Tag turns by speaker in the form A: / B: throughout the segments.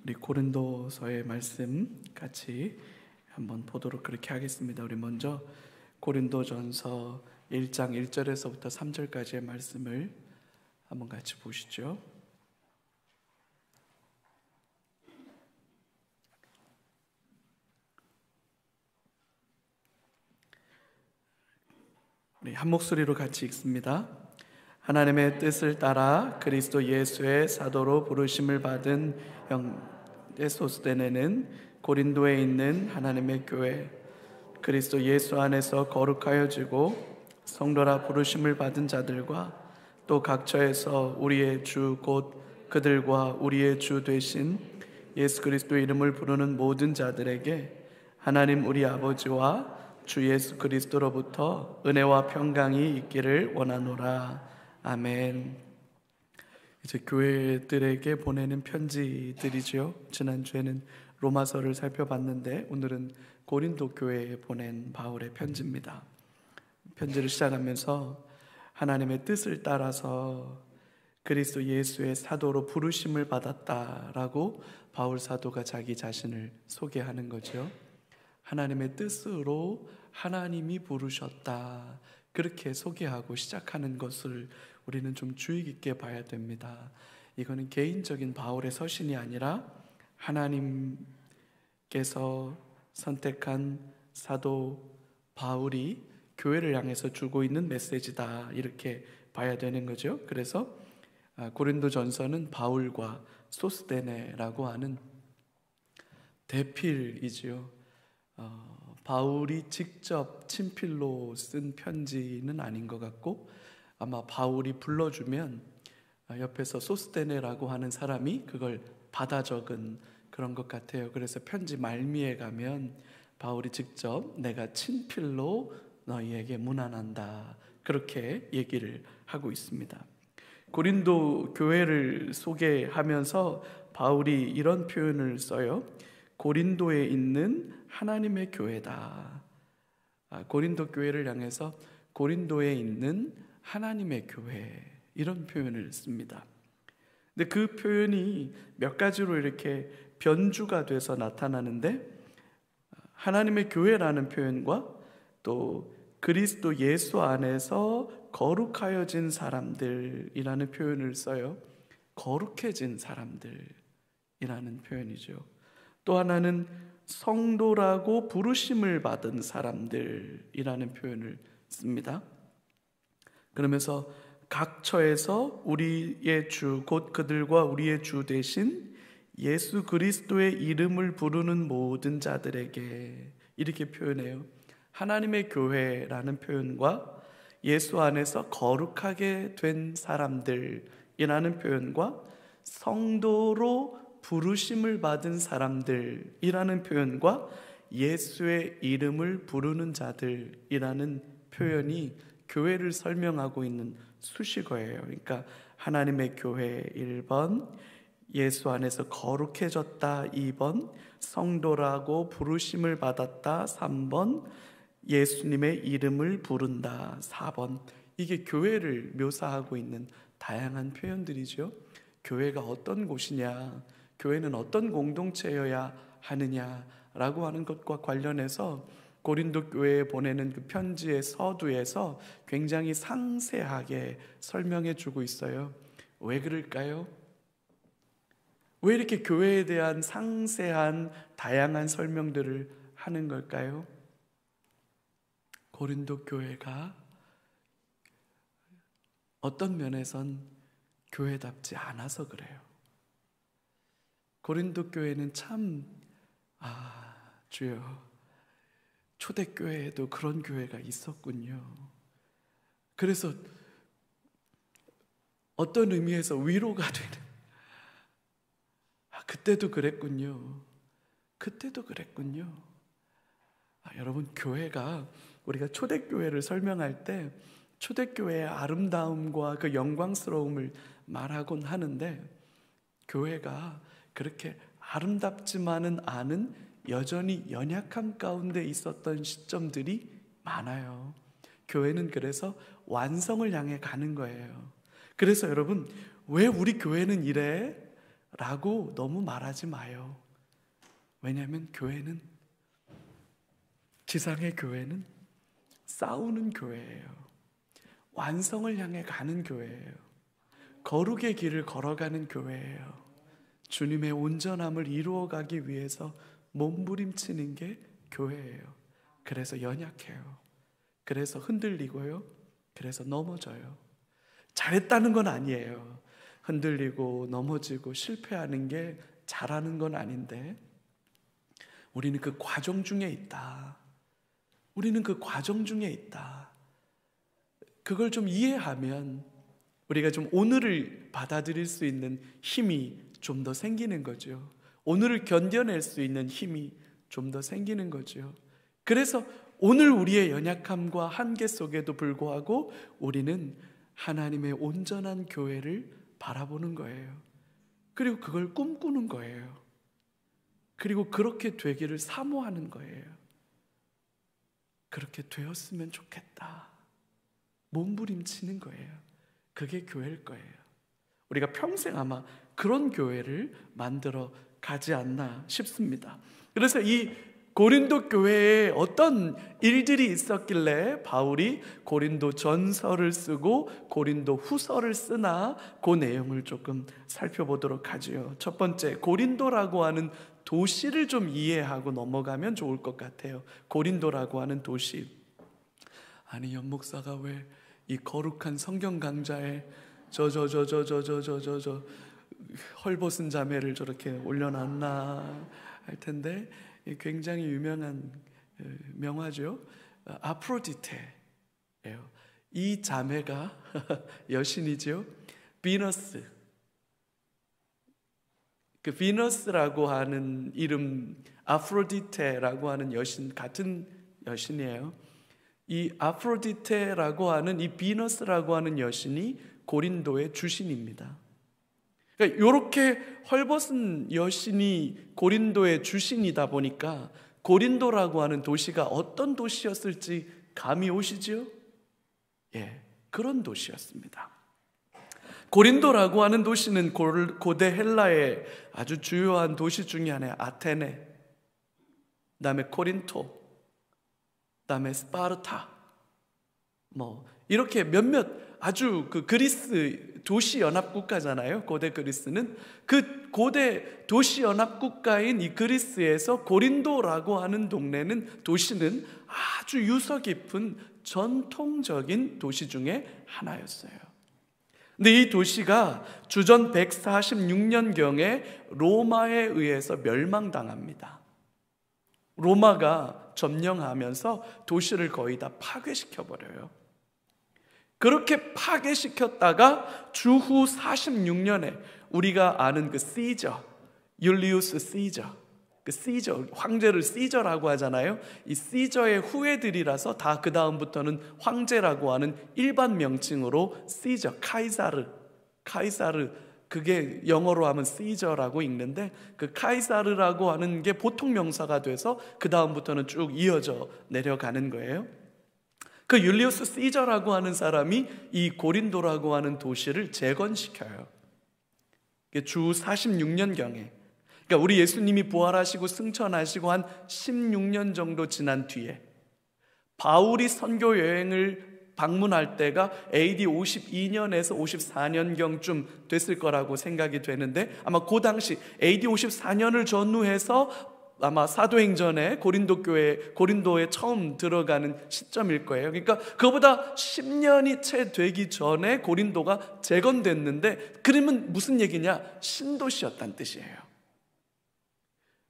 A: 우리 고린도서의 말씀 같이 한번 보도록 그렇게 하겠습니다. 우리 먼저 고린도전서 1장 1절에서부터 3절까지의 말씀을 한번 같이 보시죠. 우리 한 목소리로 같이 읽습니다. 하나님의 뜻을 따라 그리스도 예수의 사도로 부르심을 받은 형 소스데네는 고린도에 있는 하나님의 교회 그리스도 예수 안에서 거룩하여지고 성도라 부르심을 받은 자들과 또 각처에서 우리의 주 곧 그들과 우리의 주 되신 예수 그리스도 이름을 부르는 모든 자들에게 하나님 우리 아버지와 주 예수 그리스도로부터 은혜와 평강이 있기를 원하노라. 아멘. 이제 교회들에게 보내는 편지들이죠. 지난주에는 로마서를 살펴봤는데 오늘은 고린도 교회에 보낸 바울의 편지입니다. 편지를 시작하면서 하나님의 뜻을 따라서 그리스도 예수의 사도로 부르심을 받았다라고 바울 사도가 자기 자신을 소개하는 거죠. 하나님의 뜻으로 하나님이 부르셨다, 그렇게 소개하고 시작하는 것을 우리는 좀 주의 깊게 봐야 됩니다. 이거는 개인적인 바울의 서신이 아니라 하나님께서 선택한 사도 바울이 교회를 향해서 주고 있는 메시지다, 이렇게 봐야 되는 거죠. 그래서 고린도전서는 바울과 소스데네라고 하는 대필이지요. 바울이 직접 친필로 쓴 편지는 아닌 것 같고, 아마 바울이 불러주면 옆에서 소스데네라고 하는 사람이 그걸 받아 적은 그런 것 같아요. 그래서 편지 말미에 가면 바울이 직접 내가 친필로 너희에게 문안한다, 그렇게 얘기를 하고 있습니다. 고린도 교회를 소개하면서 바울이 이런 표현을 써요. 고린도에 있는 하나님의 교회다. 고린도 교회를 향해서 고린도에 있는 하나님의 교회, 이런 표현을 씁니다. 근데 그 표현이 몇 가지로 이렇게 변주가 돼서 나타나는데, 하나님의 교회라는 표현과 또 그리스도 예수 안에서 거룩하여진 사람들이라는 표현을 써요. 거룩해진 사람들이라는 표현이죠. 또 하나는 성도라고 부르심을 받은 사람들이라는 표현을 씁니다. 그러면서 각처에서 우리의 주 곧 그들과 우리의 주 대신 예수 그리스도의 이름을 부르는 모든 자들에게, 이렇게 표현해요. 하나님의 교회라는 표현과 예수 안에서 거룩하게 된 사람들이라는 표현과 성도로 부르심을 받은 사람들이라는 표현과 예수의 이름을 부르는 자들이라는 표현이 교회를 설명하고 있는 수식어예요. 그러니까 하나님의 교회 1번, 예수 안에서 거룩해졌다 2번, 성도라고 부르심을 받았다 3번, 예수님의 이름을 부른다 4번. 이게 교회를 묘사하고 있는 다양한 표현들이죠. 교회가 어떤 곳이냐, 교회는 어떤 공동체여야 하느냐라고 하는 것과 관련해서 고린도 교회에 보내는 그 편지의 서두에서 굉장히 상세하게 설명해 주고 있어요. 왜 그럴까요? 왜 이렇게 교회에 대한 상세한 다양한 설명들을 하는 걸까요? 고린도 교회가 어떤 면에선 교회답지 않아서 그래요. 고린도 교회는 참, 주여, 초대교회에도 그런 교회가 있었군요. 그래서 어떤 의미에서 위로가 되는, 그때도 그랬군요. 그때도 그랬군요. 여러분, 교회가, 우리가 초대교회를 설명할 때 초대교회의 아름다움과 그 영광스러움을 말하곤 하는데, 교회가 그렇게 아름답지만은 않은 여전히 연약함 가운데 있었던 시점들이 많아요. 교회는 그래서 완성을 향해 가는 거예요. 그래서 여러분, 왜 우리 교회는 이래? 라고 너무 말하지 마요. 왜냐하면 교회는, 지상의 교회는 싸우는 교회예요. 완성을 향해 가는 교회예요. 거룩의 길을 걸어가는 교회예요. 주님의 온전함을 이루어가기 위해서 몸부림치는 게 교회예요. 그래서 연약해요. 그래서 흔들리고요. 그래서 넘어져요. 잘했다는 건 아니에요. 흔들리고 넘어지고 실패하는 게 잘하는 건 아닌데, 우리는 그 과정 중에 있다. 우리는 그 과정 중에 있다. 그걸 좀 이해하면 우리가 좀 오늘을 받아들일 수 있는 힘이 좀 더 생기는 거죠. 오늘을 견뎌낼 수 있는 힘이 좀 더 생기는 거죠. 그래서 오늘 우리의 연약함과 한계 속에도 불구하고 우리는 하나님의 온전한 교회를 바라보는 거예요. 그리고 그걸 꿈꾸는 거예요. 그리고 그렇게 되기를 사모하는 거예요. 그렇게 되었으면 좋겠다. 몸부림치는 거예요. 그게 교회일 거예요. 우리가 평생 아마 그런 교회를 만들어 가지 않나 싶습니다. 그래서 이 고린도 교회에 어떤 일들이 있었길래 바울이 고린도 전서를 쓰고 고린도 후서를 쓰나, 그 내용을 조금 살펴보도록 하죠. 첫 번째, 고린도라고 하는 도시를 좀 이해하고 넘어가면 좋을 것 같아요. 고린도라고 하는 도시. 아니, 연 목사가 왜 이 거룩한 성경 강좌에 저 헐벗은 자매를 저렇게 올려놨나 할 텐데, 굉장히 유명한 명화죠. 아프로디테예요. 이 자매가 여신이죠. 비너스. 그 비너스라고 하는 이름, 아프로디테라고 하는 여신, 같은 여신이에요. 이 아프로디테라고 하는 이 비너스라고 하는 여신이 고린도의 주신입니다. 그러니까 이렇게 헐벗은 여신이 고린도의 주신이다 보니까 고린도라고 하는 도시가 어떤 도시였을지 감이 오시죠? 예, 그런 도시였습니다. 고린도라고 하는 도시는 고대 헬라의 아주 주요한 도시 중에 하나예요. 아테네, 그다음에 코린토, 그다음에 스파르타, 이렇게 몇몇 아주 그 그리스 도시 연합 국가잖아요. 고대 그리스는 그 고대 도시 연합 국가인 이 그리스에서 고린도라고 하는 동네는, 도시는 아주 유서 깊은 전통적인 도시 중에 하나였어요. 근데 이 도시가 주전 146년경에 로마에 의해서 멸망당합니다. 로마가 점령하면서 도시를 거의 다 파괴시켜버려요. 그렇게 파괴시켰다가 주후 46년에 우리가 아는 그 시저, 율리우스 시저, 그 시저, 황제를 시저라고 하잖아요. 이 시저의 후예들이라서 다 그 다음부터는 황제라고 하는 일반 명칭으로 시저, 카이사르, 그게 영어로 하면 시저라고 읽는데, 그 카이사르라고 하는 게 보통 명사가 돼서 그 다음부터는 쭉 이어져 내려가는 거예요. 그 율리우스 시저라고 하는 사람이 이 고린도라고 하는 도시를 재건시켜요. 주 46년경에. 그러니까 우리 예수님이 부활하시고 승천하시고 한 16년 정도 지난 뒤에 바울이 선교 여행을 방문할 때가 AD 52년에서 54년경쯤 됐을 거라고 생각이 되는데, 아마 그 당시 AD 54년을 전후해서 아마 사도행전에 고린도에 처음 들어가는 시점일 거예요. 그러니까 그거보다 10년이 채 되기 전에 고린도가 재건됐는데, 그러면 무슨 얘기냐? 신도시였다는 뜻이에요.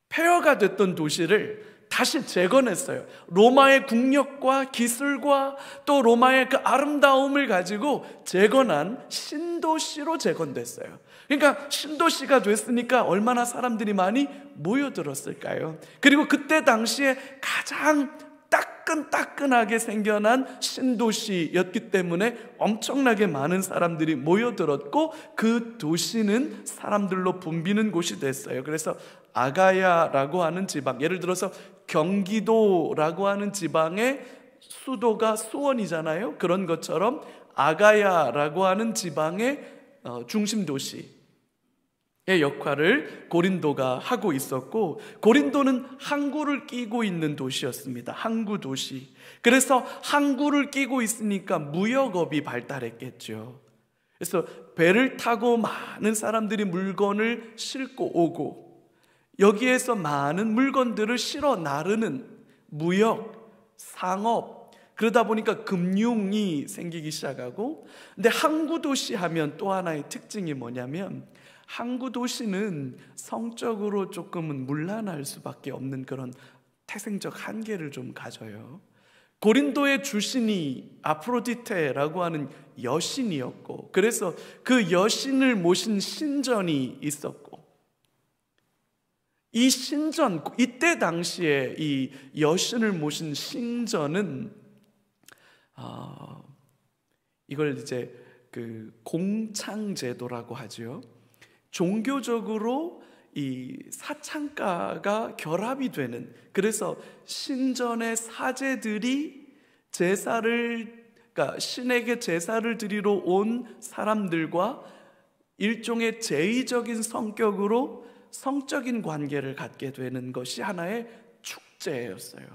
A: 폐허가 됐던 도시를 다시 재건했어요. 로마의 국력과 기술과 또 로마의 그 아름다움을 가지고 재건한 신도시로 재건됐어요. 그러니까 신도시가 됐으니까 얼마나 사람들이 많이 모여들었을까요? 그리고 그때 당시에 가장 따끈따끈하게 생겨난 신도시였기 때문에 엄청나게 많은 사람들이 모여들었고, 그 도시는 사람들로 붐비는 곳이 됐어요. 그래서 아가야라고 하는 지방, 예를 들어서 경기도라고 하는 지방의 수도가 수원이잖아요. 그런 것처럼 아가야라고 하는 지방의 중심 도시, 역할을 고린도가 하고 있었고, 고린도는 항구를 끼고 있는 도시였습니다. 항구 도시. 그래서 항구를 끼고 있으니까 무역업이 발달했겠죠. 그래서 배를 타고 많은 사람들이 물건을 싣고 오고, 여기에서 많은 물건들을 실어 나르는 무역, 상업, 그러다 보니까 금융이 생기기 시작하고, 근데 항구 도시 하면 또 하나의 특징이 뭐냐면, 항구 도시는 성적으로 조금은 문란할 수밖에 없는 그런 태생적 한계를 좀 가져요. 고린도의 주신이 아프로디테라고 하는 여신이었고, 그래서 그 여신을 모신 신전이 있었고, 이 신전, 이때 당시에 이 여신을 모신 신전은 이걸 이제 그 공창제도라고 하죠. 종교적으로 이 사창가가 결합이 되는, 그래서 신전의 사제들이 그러니까 신에게 제사를 드리러 온 사람들과 일종의 제의적인 성격으로 성적인 관계를 갖게 되는 것이 하나의 축제였어요.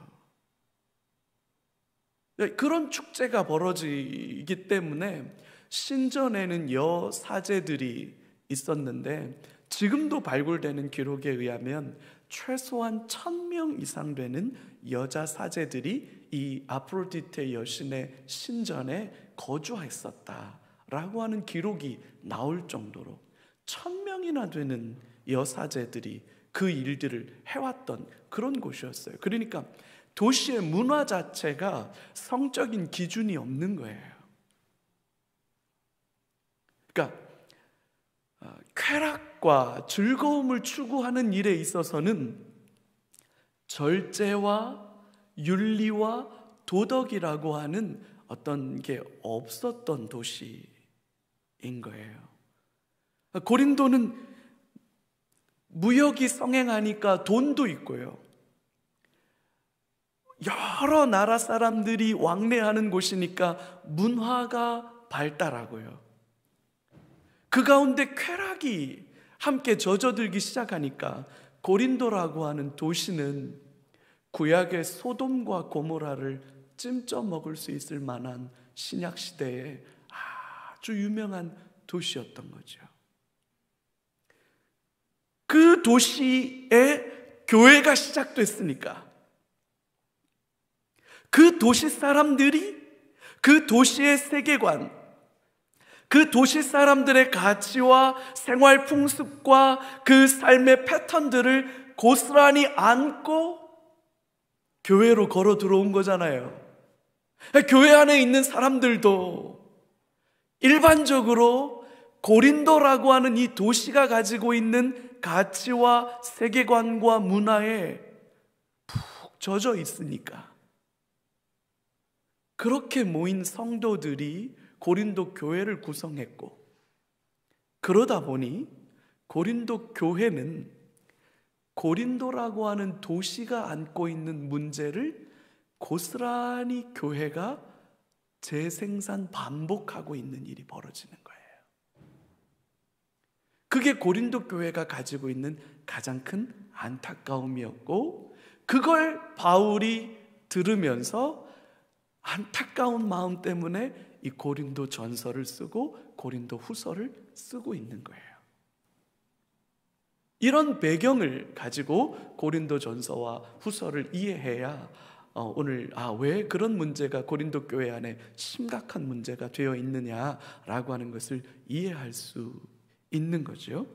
A: 그런 축제가 벌어지기 때문에 신전에는 여사제들이 있었는데, 지금도 발굴되는 기록에 의하면 최소한 1000명 이상 되는 여자 사제들이 이 아프로디테 여신의 신전에 거주했었다라고 하는 기록이 나올 정도로 1000명이나 되는 여사제들이 그 일들을 해왔던 그런 곳이었어요. 그러니까 도시의 문화 자체가 성적인 기준이 없는 거예요. 그러니까 쾌락과 즐거움을 추구하는 일에 있어서는 절제와 윤리와 도덕이라고 하는 어떤 게 없었던 도시인 거예요. 고린도는 무역이 성행하니까 돈도 있고요, 여러 나라 사람들이 왕래하는 곳이니까 문화가 발달하고요, 그 가운데 쾌락이 함께 젖어들기 시작하니까 고린도라고 하는 도시는 구약의 소돔과 고모라를 찜쪄 먹을 수 있을 만한 신약시대의 아주 유명한 도시였던 거죠. 그 도시에 교회가 시작됐으니까 그 도시 사람들이 그 도시의 세계관, 그 도시 사람들의 가치와 생활 풍습과 그 삶의 패턴들을 고스란히 안고 교회로 걸어 들어온 거잖아요. 교회 안에 있는 사람들도 일반적으로 고린도라고 하는 이 도시가 가지고 있는 가치와 세계관과 문화에 푹 젖어 있으니까, 그렇게 모인 성도들이 고린도 교회를 구성했고, 그러다 보니 고린도 교회는 고린도라고 하는 도시가 안고 있는 문제를 고스란히 교회가 재생산 반복하고 있는 일이 벌어지는 거예요. 그게 고린도 교회가 가지고 있는 가장 큰 안타까움이었고, 그걸 바울이 들으면서 안타까운 마음 때문에 이 고린도 전서를 쓰고 고린도 후서를 쓰고 있는 거예요. 이런 배경을 가지고 고린도 전서와 후서를 이해해야 오늘 왜 그런 문제가 고린도 교회 안에 심각한 문제가 되어 있느냐라고 하는 것을 이해할 수 있는 거죠.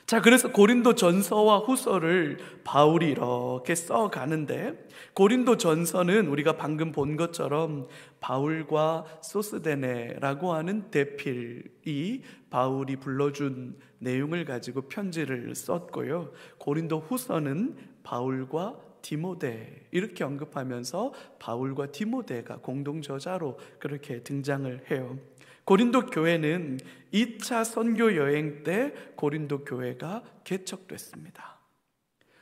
A: 자, 그래서 고린도 전서와 후서를 바울이 이렇게 써가는데, 고린도 전서는 우리가 방금 본 것처럼 바울과 소스데네라고 하는 대필이 바울이 불러준 내용을 가지고 편지를 썼고요, 고린도 후서는 바울과 디모데 이렇게 언급하면서 바울과 디모데가 공동 저자로 그렇게 등장을 해요. 고린도 교회는 2차 선교 여행 때 고린도 교회가 개척됐습니다.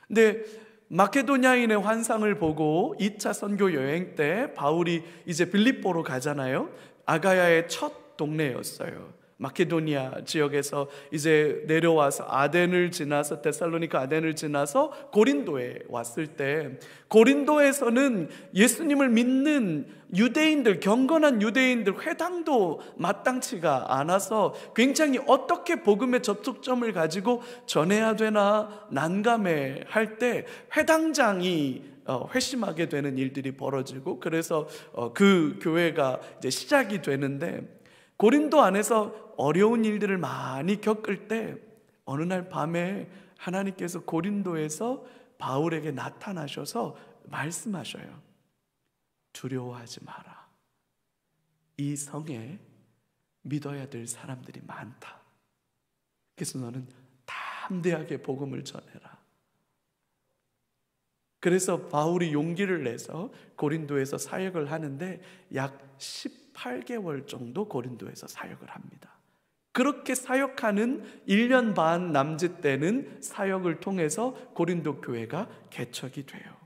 A: 근데 마케도냐인의 환상을 보고 2차 선교 여행 때 바울이 이제 빌립보로 가잖아요. 아가야의 첫 동네였어요. 마케도니아 지역에서 이제 내려와서 아덴을 지나서 데살로니가 아덴을 지나서 고린도에 왔을 때, 고린도에서는 예수님을 믿는 유대인들, 경건한 유대인들 회당도 마땅치가 않아서 굉장히 어떻게 복음의 접촉점을 가지고 전해야 되나 난감해 할 때 회당장이 회심하게 되는 일들이 벌어지고, 그래서 그 교회가 이제 시작이 되는데, 고린도 안에서 어려운 일들을 많이 겪을 때 어느 날 밤에 하나님께서 고린도에서 바울에게 나타나셔서 말씀하셔요. 두려워하지 마라. 이 성에 믿어야 될 사람들이 많다. 그래서 너는 담대하게 복음을 전해라. 그래서 바울이 용기를 내서 고린도에서 사역을 하는데 약 18개월 정도 고린도에서 사역을 합니다. 그렇게 사역하는 1년 반 남짓 되는 사역을 통해서 고린도 교회가 개척이 돼요.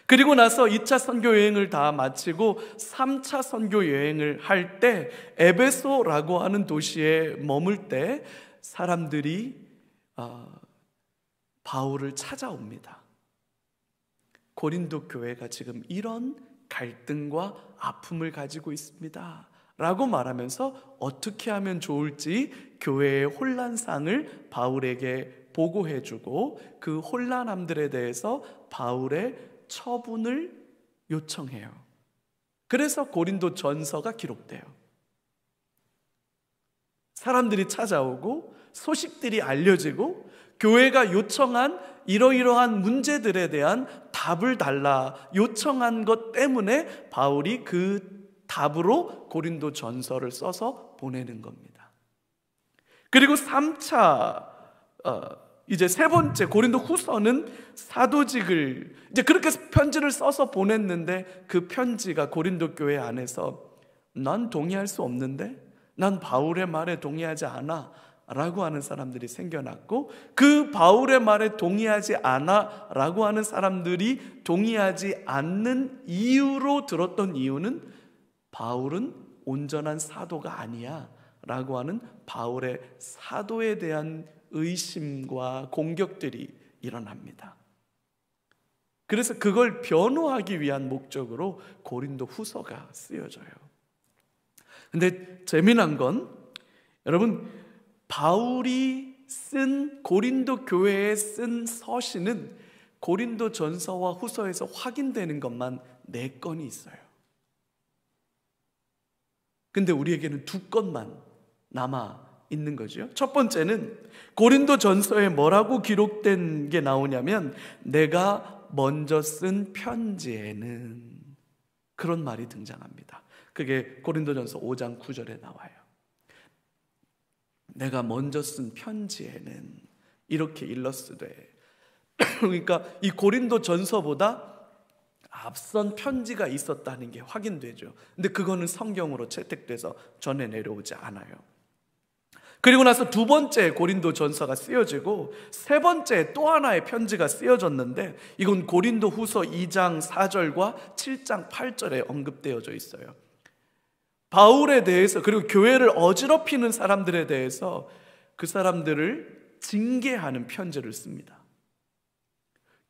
A: 그리고 나서 2차 선교 여행을 다 마치고 3차 선교 여행을 할 때 에베소라고 하는 도시에 머물 때 사람들이 바울을 찾아옵니다. 고린도 교회가 지금 이런 갈등과 아픔을 가지고 있습니다 라고 말하면서 어떻게 하면 좋을지 교회의 혼란상을 바울에게 보고해주고, 그 혼란함들에 대해서 바울의 처분을 요청해요. 그래서 고린도 전서가 기록돼요. 사람들이 찾아오고 소식들이 알려지고 교회가 요청한 이러이러한 문제들에 대한 답을 달라 요청한 것 때문에 바울이 그 답으로 고린도 전서를 써서 보내는 겁니다. 그리고 3차 이제 세 번째 고린도 후서는 사도직을 이제 그렇게 편지를 써서 보냈는데, 그 편지가 고린도 교회 안에서 난 동의할 수 없는데, 난 바울의 말에 동의하지 않아 라고 하는 사람들이 생겨났고, 그 바울의 말에 동의하지 않아 라고 하는 사람들이 동의하지 않는 이유로 들었던 이유는 바울은 온전한 사도가 아니야 라고 하는 바울의 사도에 대한 의심과 공격들이 일어납니다. 그래서 그걸 변호하기 위한 목적으로 고린도 후서가 쓰여져요. 근데 재미난 건 여러분, 바울이 쓴 고린도 교회에 쓴 서신은 고린도 전서와 후서에서 확인되는 것만 4건이 있어요. 근데 우리에게는 2건만 남아 있는 거죠. 첫 번째는 고린도 전서에 뭐라고 기록된 게 나오냐면, 내가 먼저 쓴 편지에는, 그런 말이 등장합니다. 그게 고린도 전서 5장 9절에 나와요. 내가 먼저 쓴 편지에는 이렇게 일렀으되, 그러니까 이 고린도 전서보다 앞선 편지가 있었다는 게 확인되죠. 근데 그거는 성경으로 채택돼서 전해 내려오지 않아요. 그리고 나서 2번째 고린도 전서가 쓰여지고 3번째 또 하나의 편지가 쓰여졌는데, 이건 고린도 후서 2장 4절과 7장 8절에 언급되어져 있어요. 바울에 대해서, 그리고 교회를 어지럽히는 사람들에 대해서 그 사람들을 징계하는 편지를 씁니다.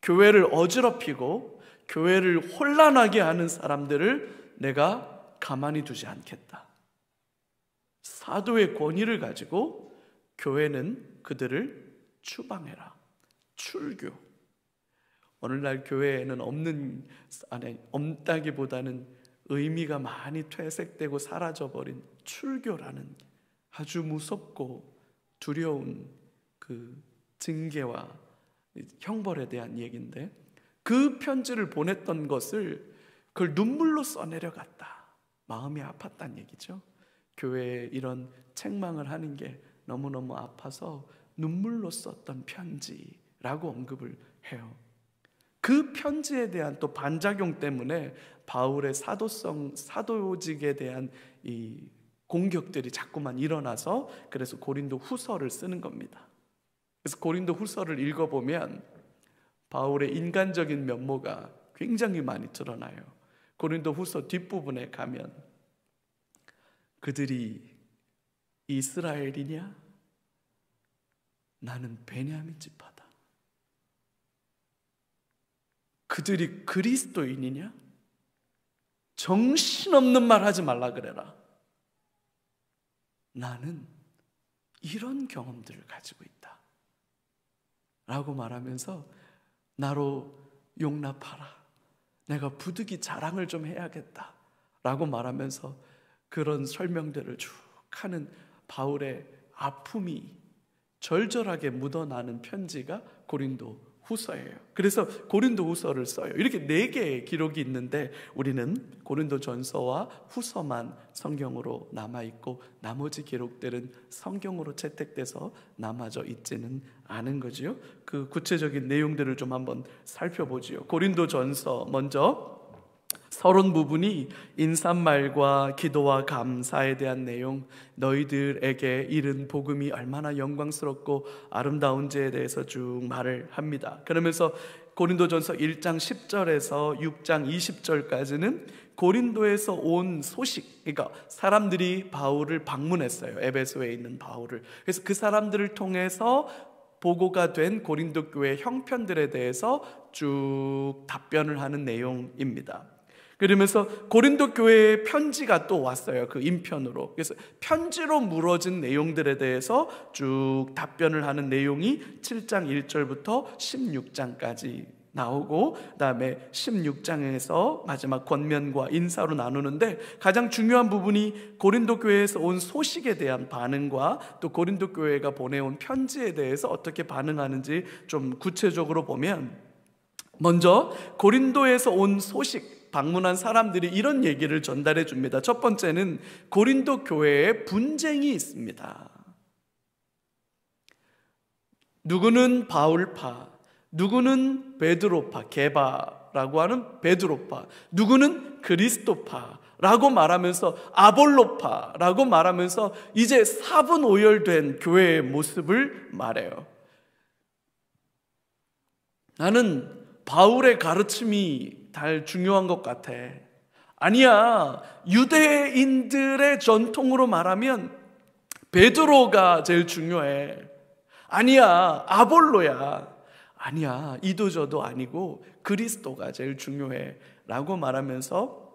A: 교회를 어지럽히고 교회를 혼란하게 하는 사람들을 내가 가만히 두지 않겠다. 사도의 권위를 가지고 교회는 그들을 추방해라. 출교. 오늘날 교회에는 없다기보다는 의미가 많이 퇴색되고 사라져버린 출교라는 아주 무섭고 두려운 그 징계와 형벌에 대한 얘기인데, 그 편지를 보냈던 것을 그걸 눈물로 써내려갔다. 마음이 아팠다는 얘기죠. 교회에 이런 책망을 하는 게 너무너무 아파서 눈물로 썼던 편지라고 언급을 해요. 그 편지에 대한 또 반작용 때문에 바울의 사도직에 대한 이 공격들이 자꾸만 일어나서, 그래서 고린도 후서를 쓰는 겁니다. 그래서 고린도 후서를 읽어보면 바울의 인간적인 면모가 굉장히 많이 드러나요. 고린도 후서 뒷부분에 가면 그들이 이스라엘이냐? 나는 베냐민 지파다. 그들이 그리스도인이냐? 정신없는 말 하지 말라 그래라. 나는 이런 경험들을 가지고 있다 라고 말하면서 나로 용납하라, 내가 부득이 자랑을 좀 해야겠다 라고 말하면서 그런 설명들을 쭉 하는 바울의 아픔이 절절하게 묻어나는 편지가 고린도 후서예요. 그래서 고린도 후서를 써요. 이렇게 4개의 기록이 있는데 우리는 고린도 전서와 후서만 성경으로 남아있고 나머지 기록들은 성경으로 채택돼서 남아져 있지는 않은 거지요. 그 구체적인 내용들을 좀 한번 살펴보지요. 고린도 전서 먼저 서론 부분이 인사말과 기도와 감사에 대한 내용, 너희들에게 이른 복음이 얼마나 영광스럽고 아름다운지에 대해서 쭉 말을 합니다. 그러면서 고린도전서 1장 10절에서 6장 20절까지는 고린도에서 온 소식, 그러니까 사람들이 바울을 방문했어요. 에베소에 있는 바울을. 그래서 그 사람들을 통해서 보고가 된 고린도 교회 형편들에 대해서 쭉 답변을 하는 내용입니다. 그러면서 고린도 교회에 편지가 또 왔어요. 그 인편으로. 그래서 편지로 물어진 내용들에 대해서 쭉 답변을 하는 내용이 7장 1절부터 16장까지 나오고, 그 다음에 16장에서 마지막 권면과 인사로 나누는데, 가장 중요한 부분이 고린도 교회에서 온 소식에 대한 반응과 또 고린도 교회가 보내온 편지에 대해서 어떻게 반응하는지 좀 구체적으로 보면, 먼저 고린도에서 온 소식, 방문한 사람들이 이런 얘기를 전달해 줍니다. 첫 번째는 고린도 교회에 분쟁이 있습니다. 누구는 바울파, 누구는 베드로파, 게바라고 하는 베드로파, 누구는 그리스도파라고 말하면서 아볼로파라고 말하면서 이제 사분오열된 교회의 모습을 말해요. 나는 바울의 가르침이 달 중요한 것 같아. 아니야, 유대인들의 전통으로 말하면 베드로가 제일 중요해. 아니야, 아볼로야. 아니야, 이도저도 아니고 그리스도가 제일 중요해 라고 말하면서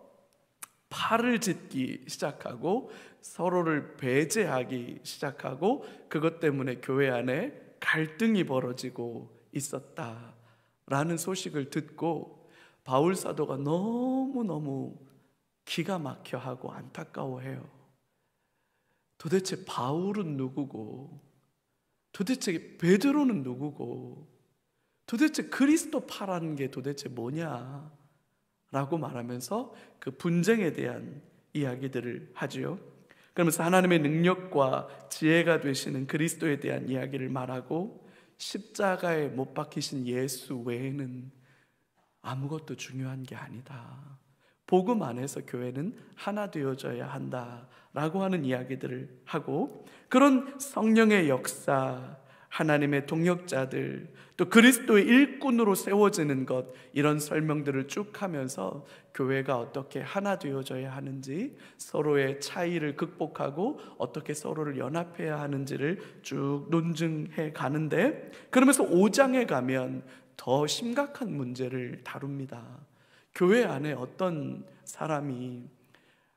A: 팔을 짚기 시작하고 서로를 배제하기 시작하고, 그것 때문에 교회 안에 갈등이 벌어지고 있었다라는 소식을 듣고 바울 사도가 너무너무 기가 막혀하고 안타까워해요. 도대체 바울은 누구고, 도대체 베드로는 누구고, 도대체 그리스도파라는 게 도대체 뭐냐 라고 말하면서 그 분쟁에 대한 이야기들을 하지요. 그러면서 하나님의 능력과 지혜가 되시는 그리스도에 대한 이야기를 말하고, 십자가에 못 박히신 예수 외에는 아무것도 중요한 게 아니다, 복음 안에서 교회는 하나 되어져야 한다라고 하는 이야기들을 하고, 그런 성령의 역사, 하나님의 동역자들, 또 그리스도의 일꾼으로 세워지는 것, 이런 설명들을 쭉 하면서 교회가 어떻게 하나 되어져야 하는지, 서로의 차이를 극복하고 어떻게 서로를 연합해야 하는지를 쭉 논증해 가는데, 그러면서 5장에 가면 더 심각한 문제를 다룹니다. 교회 안에 어떤 사람이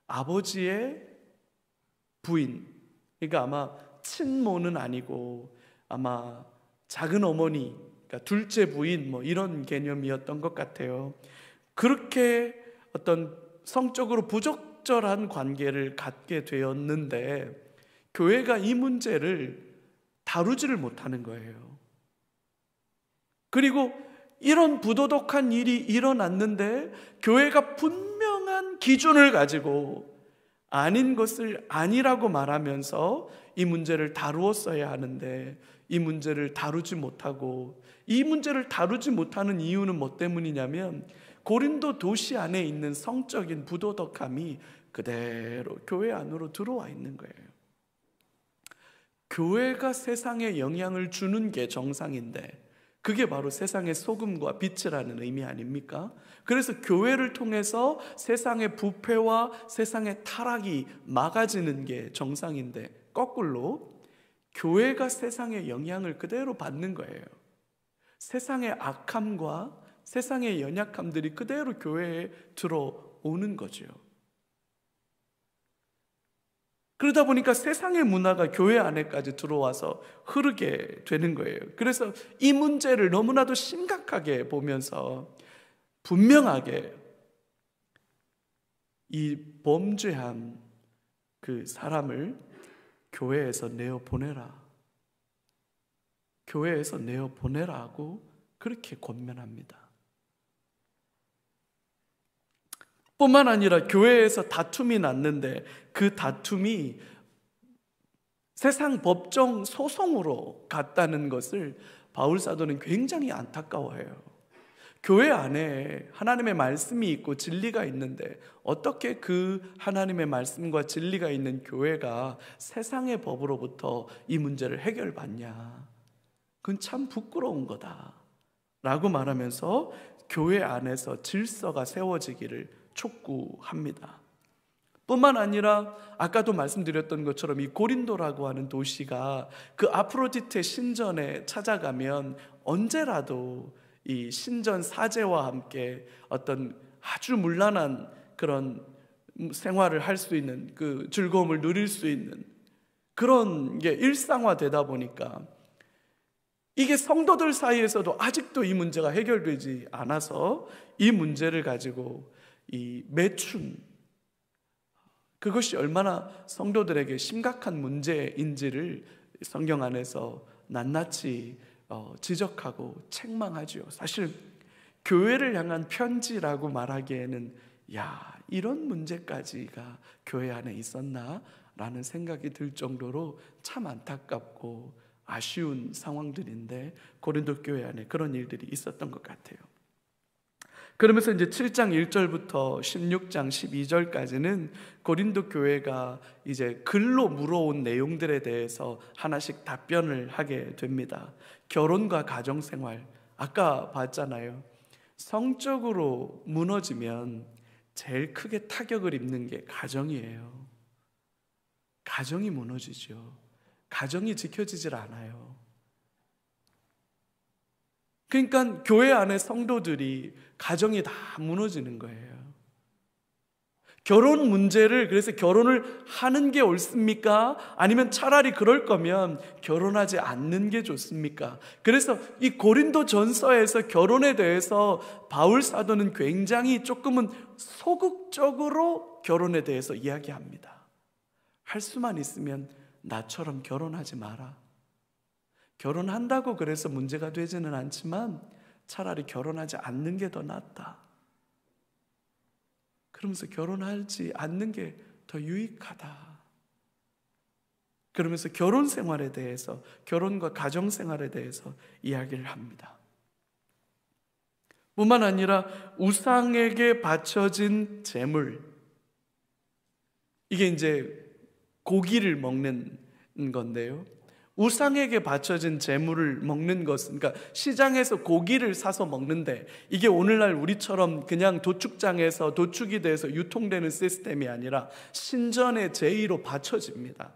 A: 아버지의 부인, 그러니까 아마 친모는 아니고 아마 작은 어머니, 그러니까 둘째 부인 뭐 이런 개념이었던 것 같아요. 그렇게 어떤 성적으로 부적절한 관계를 갖게 되었는데 교회가 이 문제를 다루지를 못하는 거예요. 그리고 이런 부도덕한 일이 일어났는데 교회가 분명한 기준을 가지고 아닌 것을 아니라고 말하면서 이 문제를 다루었어야 하는데 이 문제를 다루지 못하고, 이 문제를 다루지 못하는 이유는 뭐 때문이냐면 고린도 도시 안에 있는 성적인 부도덕함이 그대로 교회 안으로 들어와 있는 거예요. 교회가 세상에 영향을 주는 게 정상인데 그게 바로 세상의 소금과 빛이라는 의미 아닙니까? 그래서 교회를 통해서 세상의 부패와 세상의 타락이 막아지는 게 정상인데 거꾸로 교회가 세상의 영향을 그대로 받는 거예요. 세상의 악함과 세상의 연약함들이 그대로 교회에 들어오는 거죠. 그러다 보니까 세상의 문화가 교회 안에까지 들어와서 흐르게 되는 거예요. 그래서 이 문제를 너무나도 심각하게 보면서 분명하게 이 범죄한 그 사람을 교회에서 내어보내라. 교회에서 내어보내라고 그렇게 권면합니다. 뿐만 아니라 교회에서 다툼이 났는데 그 다툼이 세상 법정 소송으로 갔다는 것을 바울 사도는 굉장히 안타까워해요. 교회 안에 하나님의 말씀이 있고 진리가 있는데 어떻게 그 하나님의 말씀과 진리가 있는 교회가 세상의 법으로부터 이 문제를 해결받냐? 그건 참 부끄러운 거다 라고 말하면서 교회 안에서 질서가 세워지기를 촉구합니다. 뿐만 아니라 아까도 말씀드렸던 것처럼 이 고린도라고 하는 도시가 그 아프로디테 신전에 찾아가면 언제라도 이 신전 사제와 함께 어떤 아주 문란한 그런 생활을 할 수 있는, 그 즐거움을 누릴 수 있는 그런 게 일상화되다 보니까 이게 성도들 사이에서도 아직도 이 문제가 해결되지 않아서 이 문제를 가지고 이 매춘, 그것이 얼마나 성도들에게 심각한 문제인지를 성경 안에서 낱낱이 지적하고 책망하죠. 사실 교회를 향한 편지라고 말하기에는 이런 문제까지가 교회 안에 있었나? 라는 생각이 들 정도로 참 안타깝고 아쉬운 상황들인데 고린도 교회 안에 그런 일들이 있었던 것 같아요. 그러면서 이제 7장 1절부터 16장 12절까지는 고린도 교회가 이제 글로 물어온 내용들에 대해서 하나씩 답변을 하게 됩니다. 결혼과 가정생활, 아까 봤잖아요. 성적으로 무너지면 제일 크게 타격을 입는 게 가정이에요. 가정이 무너지죠. 가정이 지켜지질 않아요. 그러니까 교회 안에 성도들이 가정이 다 무너지는 거예요. 결혼 문제를, 그래서 결혼을 하는 게 옳습니까? 아니면 차라리 그럴 거면 결혼하지 않는 게 좋습니까? 그래서 이 고린도 전서에서 결혼에 대해서 바울 사도는 굉장히 조금은 소극적으로 결혼에 대해서 이야기합니다. 할 수만 있으면 나처럼 결혼하지 마라. 결혼한다고 그래서 문제가 되지는 않지만 차라리 결혼하지 않는 게 더 낫다. 그러면서 결혼하지 않는 게 더 유익하다. 그러면서 결혼 생활에 대해서, 결혼과 가정 생활에 대해서 이야기를 합니다. 뿐만 아니라 우상에게 바쳐진 제물, 이게 이제 고기를 먹는 건데요. 우상에게 바쳐진 제물을 먹는 것은, 그러니까 시장에서 고기를 사서 먹는데 이게 오늘날 우리처럼 그냥 도축장에서 도축이 돼서 유통되는 시스템이 아니라 신전의 제의로 바쳐집니다.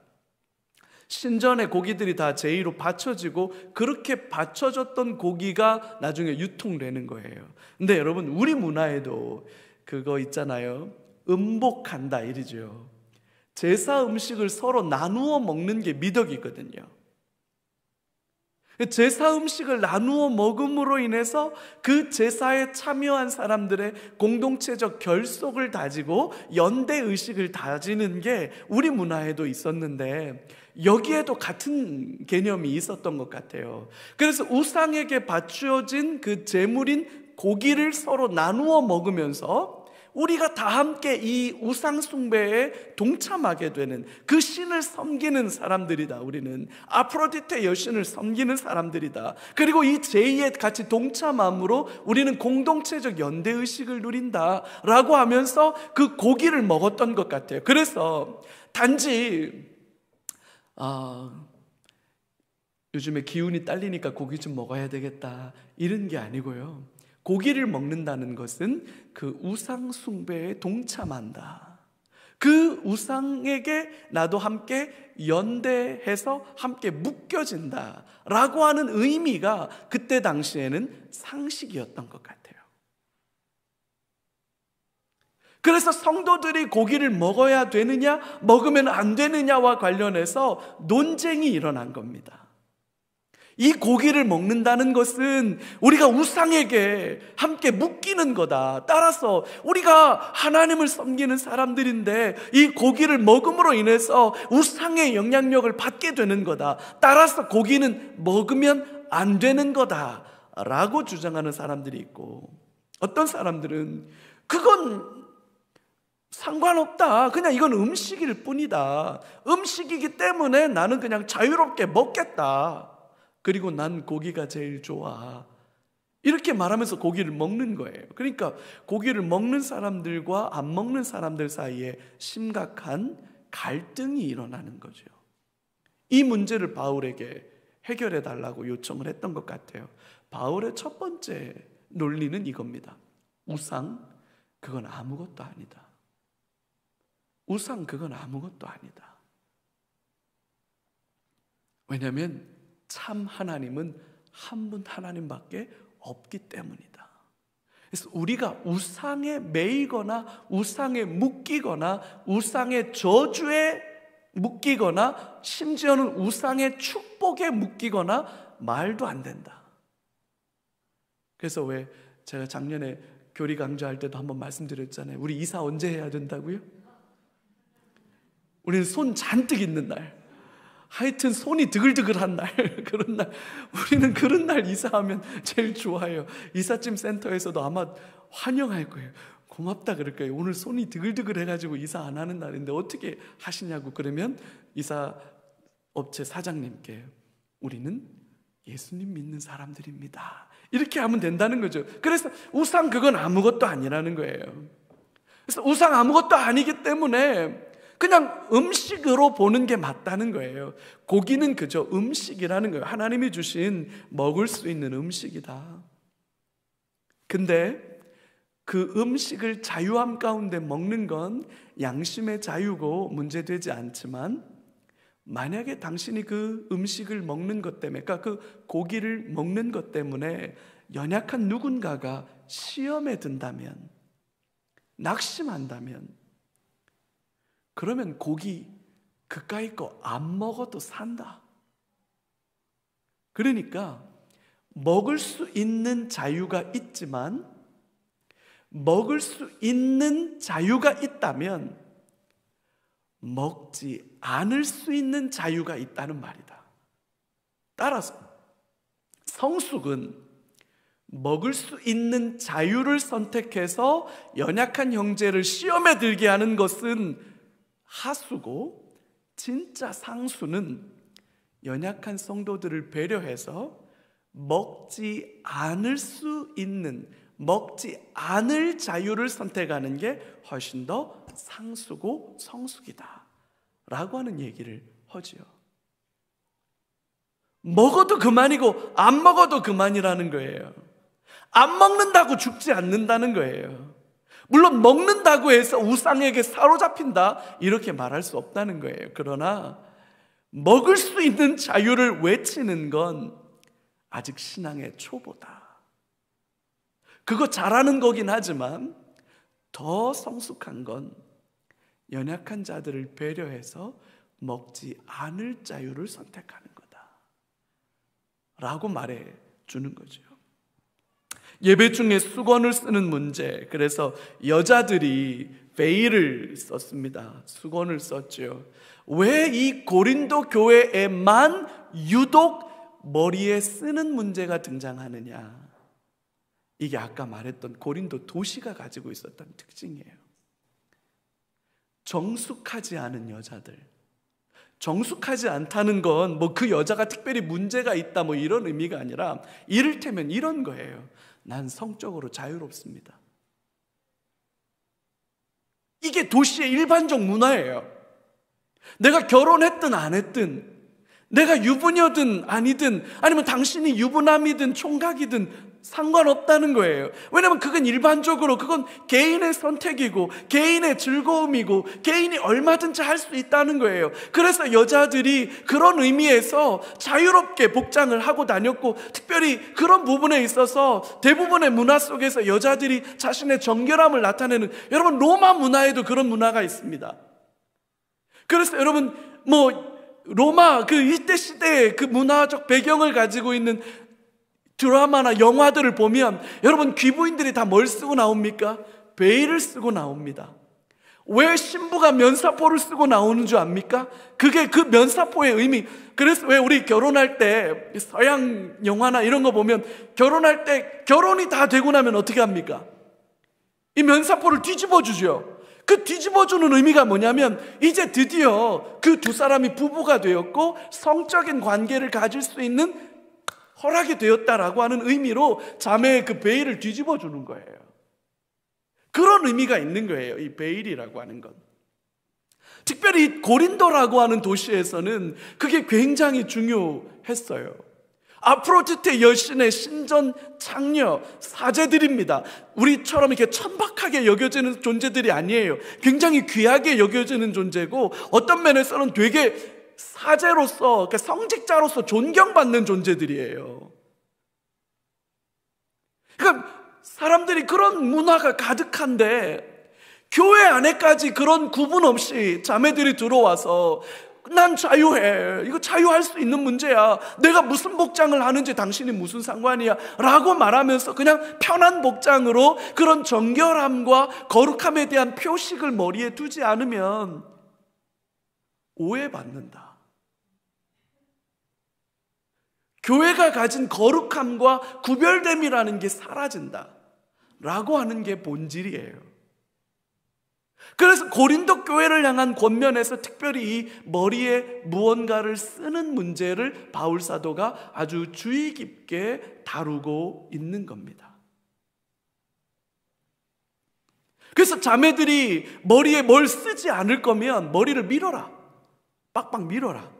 A: 신전의 고기들이 다 제의로 바쳐지고 그렇게 바쳐졌던 고기가 나중에 유통되는 거예요. 근데 여러분, 우리 문화에도 그거 있잖아요. 음복한다 이러죠. 제사 음식을 서로 나누어 먹는 게 미덕이거든요. 제사 음식을 나누어 먹음으로 인해서 그 제사에 참여한 사람들의 공동체적 결속을 다지고 연대의식을 다지는 게 우리 문화에도 있었는데 여기에도 같은 개념이 있었던 것 같아요. 그래서 우상에게 바쳐진 그 제물인 고기를 서로 나누어 먹으면서 우리가 다 함께 이 우상 숭배에 동참하게 되는, 그 신을 섬기는 사람들이다. 우리는 아프로디테 여신을 섬기는 사람들이다. 그리고 이 제의에 같이 동참함으로 우리는 공동체적 연대의식을 누린다 라고 하면서 그 고기를 먹었던 것 같아요. 그래서 단지 요즘에 기운이 딸리니까 고기 좀 먹어야 되겠다 이런 게 아니고요. 고기를 먹는다는 것은 그 우상 숭배에 동참한다. 그 우상에게 나도 함께 연대해서 함께 묶여진다라고 하는 의미가 그때 당시에는 상식이었던 것 같아요. 그래서 성도들이 고기를 먹어야 되느냐, 먹으면 안 되느냐와 관련해서 논쟁이 일어난 겁니다. 이 고기를 먹는다는 것은 우리가 우상에게 함께 묶이는 거다. 따라서 우리가 하나님을 섬기는 사람들인데 이 고기를 먹음으로 인해서 우상의 영향력을 받게 되는 거다. 따라서 고기는 먹으면 안 되는 거다 라고 주장하는 사람들이 있고, 어떤 사람들은 그건 상관없다, 그냥 이건 음식일 뿐이다, 음식이기 때문에 나는 그냥 자유롭게 먹겠다, 그리고 난 고기가 제일 좋아, 이렇게 말하면서 고기를 먹는 거예요. 그러니까 고기를 먹는 사람들과 안 먹는 사람들 사이에 심각한 갈등이 일어나는 거죠. 이 문제를 바울에게 해결해 달라고 요청을 했던 것 같아요. 바울의 첫 번째 논리는 이겁니다. 우상, 그건 아무것도 아니다. 우상, 그건 아무것도 아니다. 왜냐하면 참 하나님은 한 분 하나님밖에 없기 때문이다. 그래서 우리가 우상에 매이거나 우상에 묶이거나 우상의 저주에 묶이거나 심지어는 우상의 축복에 묶이거나 말도 안 된다. 그래서 왜 제가 작년에 교리 강좌할 때도 한번 말씀드렸잖아요. 우리 이사 언제 해야 된다고요? 우리는 손 잔뜩 있는 날, 하여튼 손이 드글드글한 날, 그런 날, 우리는 그런 날 이사하면 제일 좋아요. 이삿짐 센터에서도 아마 환영할 거예요. 고맙다 그럴 거예요. 오늘 손이 드글드글 해가지고 이사 안 하는 날인데 어떻게 하시냐고. 그러면 이사 업체 사장님께 우리는 예수님 믿는 사람들입니다, 이렇게 하면 된다는 거죠. 그래서 우상, 그건 아무것도 아니라는 거예요. 그래서 우상 아무것도 아니기 때문에 그냥 음식으로 보는 게 맞다는 거예요. 고기는 그저 음식이라는 거예요. 하나님이 주신 먹을 수 있는 음식이다. 근데 그 음식을 자유함 가운데 먹는 건 양심의 자유고 문제되지 않지만, 만약에 당신이 그 음식을 먹는 것 때문에, 그러니까 그 고기를 먹는 것 때문에 연약한 누군가가 시험에 든다면, 낙심한다면, 그러면 고기 그까이 거 안 먹어도 산다. 그러니까 먹을 수 있는 자유가 있지만, 먹을 수 있는 자유가 있다면 먹지 않을 수 있는 자유가 있다는 말이다. 따라서 성숙은 먹을 수 있는 자유를 선택해서 연약한 형제를 시험에 들게 하는 것은 하수고, 진짜 상수는 연약한 성도들을 배려해서 먹지 않을 수 있는, 먹지 않을 자유를 선택하는 게 훨씬 더 상수고 성숙이다 라고 하는 얘기를 하지요. 먹어도 그만이고 안 먹어도 그만이라는 거예요. 안 먹는다고 죽지 않는다는 거예요. 물론 먹는다고 해서 우상에게 사로잡힌다, 이렇게 말할 수 없다는 거예요. 그러나 먹을 수 있는 자유를 외치는 건 아직 신앙의 초보다. 그거 잘하는 거긴 하지만 더 성숙한 건 연약한 자들을 배려해서 먹지 않을 자유를 선택하는 거다 라고 말해 주는 거죠. 예배 중에 수건을 쓰는 문제, 그래서 여자들이 베일을 썼습니다. 수건을 썼죠. 왜 이 고린도 교회에만 유독 머리에 쓰는 문제가 등장하느냐? 이게 아까 말했던 고린도 도시가 가지고 있었던 특징이에요. 정숙하지 않은 여자들, 정숙하지 않다는 건 뭐 그 여자가 특별히 문제가 있다 뭐 이런 의미가 아니라, 이를테면 이런 거예요. 난 성적으로 자유롭습니다. 이게 도시의 일반적 문화예요. 내가 결혼했든 안 했든, 내가 유부녀든 아니든, 아니면 당신이 유부남이든 총각이든 상관없다는 거예요. 왜냐하면 그건 일반적으로 그건 개인의 선택이고 개인의 즐거움이고 개인이 얼마든지 할 수 있다는 거예요. 그래서 여자들이 그런 의미에서 자유롭게 복장을 하고 다녔고, 특별히 그런 부분에 있어서 대부분의 문화 속에서 여자들이 자신의 정결함을 나타내는, 여러분 로마 문화에도 그런 문화가 있습니다. 그래서 여러분 로마 그 이때 시대의 그 문화적 배경을 가지고 있는 드라마나 영화들을 보면 여러분 귀부인들이 다 뭘 쓰고 나옵니까? 베일을 쓰고 나옵니다. 왜 신부가 면사포를 쓰고 나오는 줄 압니까? 그게 그 면사포의 의미. 그래서 왜 우리 결혼할 때 서양 영화나 이런 거 보면 결혼할 때 결혼이 다 되고 나면 어떻게 합니까? 이 면사포를 뒤집어 주죠. 그 뒤집어주는 의미가 뭐냐면 이제 드디어 그 두 사람이 부부가 되었고 성적인 관계를 가질 수 있는 허락이 되었다라고 하는 의미로 자매의 그 베일을 뒤집어주는 거예요. 그런 의미가 있는 거예요, 이 베일이라고 하는 건. 특별히 고린도라고 하는 도시에서는 그게 굉장히 중요했어요. 아프로디테 여신의 신전 창녀 사제들입니다. 우리처럼 이렇게 천박하게 여겨지는 존재들이 아니에요. 굉장히 귀하게 여겨지는 존재고, 어떤 면에서는 되게 사제로서, 그러니까 성직자로서 존경받는 존재들이에요. 그러니까 사람들이 그런 문화가 가득한데 교회 안에까지 그런 구분 없이 자매들이 들어와서 난 자유해, 이거 자유할 수 있는 문제야, 내가 무슨 복장을 하는지 당신이 무슨 상관이야 라고 말하면서 그냥 편한 복장으로 그런 정결함과 거룩함에 대한 표식을 머리에 두지 않으면 오해받는다. 교회가 가진 거룩함과 구별됨이라는 게 사라진다 라고 하는 게 본질이에요. 그래서 고린도 교회를 향한 권면에서 특별히 이 머리에 무언가를 쓰는 문제를 바울 사도가 아주 주의 깊게 다루고 있는 겁니다. 그래서 자매들이 머리에 뭘 쓰지 않을 거면 머리를 밀어라. 빡빡 밀어라.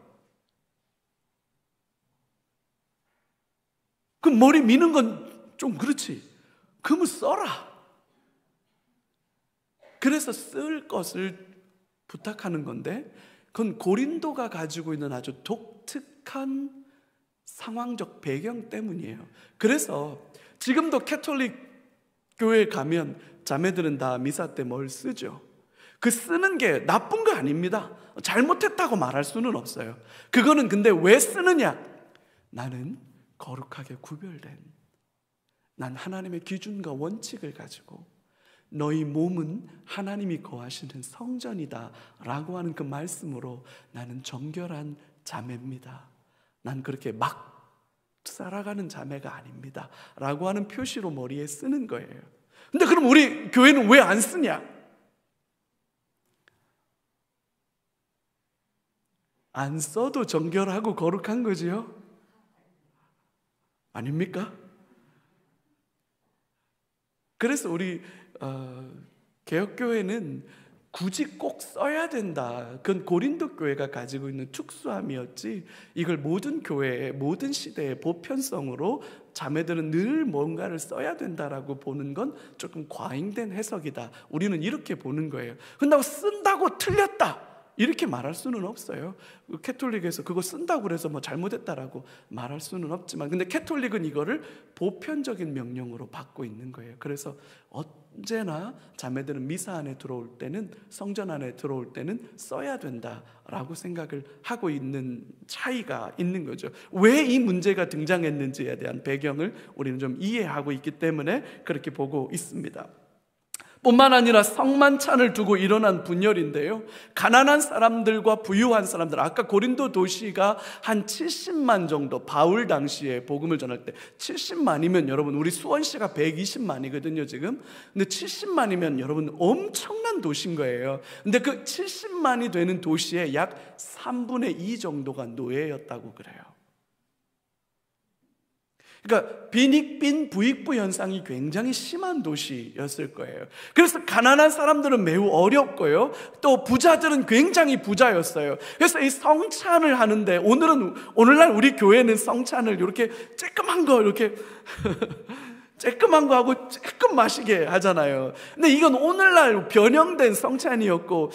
A: 그럼 머리 미는 건 좀 그렇지. 그러면 써라. 그래서 쓸 것을 부탁하는 건데, 그건 고린도가 가지고 있는 아주 독특한 상황적 배경 때문이에요. 그래서 지금도 캐톨릭 교회에 가면 자매들은 다 미사 때 뭘 쓰죠. 그 쓰는 게 나쁜 거 아닙니다. 잘못했다고 말할 수는 없어요. 그거는 근데 왜 쓰느냐? 나는 거룩하게 구별된, 난 하나님의 기준과 원칙을 가지고 너희 몸은 하나님이 거하시는 성전이다 라고 하는 그 말씀으로 나는 정결한 자매입니다, 난 그렇게 막 살아가는 자매가 아닙니다 라고 하는 표시로 머리에 쓰는 거예요. 근데 그럼 우리 교회는 왜 안 쓰냐? 안 써도 정결하고 거룩한 거지요? 아닙니까? 그래서 우리 개혁교회는 굳이 꼭 써야 된다, 그건 고린도 교회가 가지고 있는 특수함이었지, 이걸 모든 교회의 모든 시대의 보편성으로 자매들은 늘 뭔가를 써야 된다라고 보는 건 조금 과잉된 해석이다. 우리는 이렇게 보는 거예요. 근데 쓴다고 틀렸다 이렇게 말할 수는 없어요. 캐톨릭에서 그거 쓴다고 그래서 뭐 잘못했다라고 말할 수는 없지만, 근데 캐톨릭은 이거를 보편적인 명령으로 받고 있는 거예요. 그래서 언제나 자매들은 미사 안에 들어올 때는, 성전 안에 들어올 때는 써야 된다라고 생각을 하고 있는 차이가 있는 거죠. 왜 이 문제가 등장했는지에 대한 배경을 우리는 좀 이해하고 있기 때문에 그렇게 보고 있습니다. 뿐만 아니라 성만찬을 두고 일어난 분열인데요, 가난한 사람들과 부유한 사람들, 아까 고린도 도시가 한 70만 정도, 바울 당시에 복음을 전할 때 70만이면 여러분 우리 수원시가 120만이거든요 지금. 근데 70만이면 여러분 엄청난 도시인 거예요. 근데 그 70만이 되는 도시의 약 3분의 2 정도가 노예였다고 그래요. 그러니까 빈익빈 부익부 현상이 굉장히 심한 도시였을 거예요. 그래서 가난한 사람들은 매우 어렵고요, 또 부자들은 굉장히 부자였어요. 그래서 이 성찬을 하는데, 오늘날 우리 교회는 성찬을 이렇게 쬐끄만 거 이렇게 쬐끔한 거 하고 쬐끔 마시게 하잖아요. 근데 이건 오늘날 변형된 성찬이었고,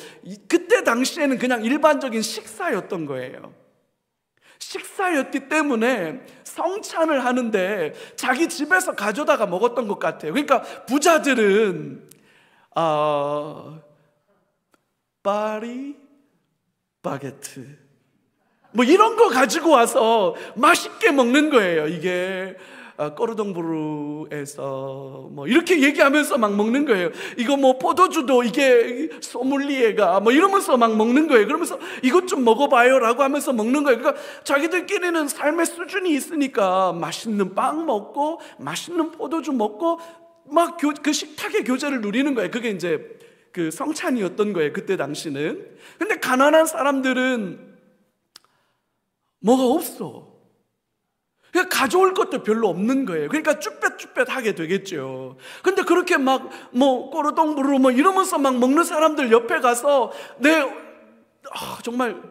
A: 그때 당시에는 그냥 일반적인 식사였던 거예요. 식사였기 때문에 성찬을 하는데 자기 집에서 가져다가 먹었던 것 같아요. 그러니까 부자들은 파리 바게트 뭐 이런 거 가지고 와서 맛있게 먹는 거예요. 이게 꼬르동부르에서 뭐 이렇게 얘기하면서 막 먹는 거예요. 이거 뭐 포도주도 이게 소믈리에가 뭐 이러면서 막 먹는 거예요. 그러면서 이것 좀 먹어봐요 라고 하면서 먹는 거예요. 그러니까 자기들끼리는 삶의 수준이 있으니까 맛있는 빵 먹고 맛있는 포도주 먹고 막 그 식탁의 교제를 누리는 거예요. 그게 이제 그 성찬이었던 거예요, 그때 당시는. 근데 가난한 사람들은 뭐가 없어. 그러니까 가져올 것도 별로 없는 거예요. 그러니까 쭈뼛쭈뼛 하게 되겠죠. 근데 그렇게 막 뭐 꼬르동부르 뭐 이러면서 막 먹는 사람들 옆에 가서 정말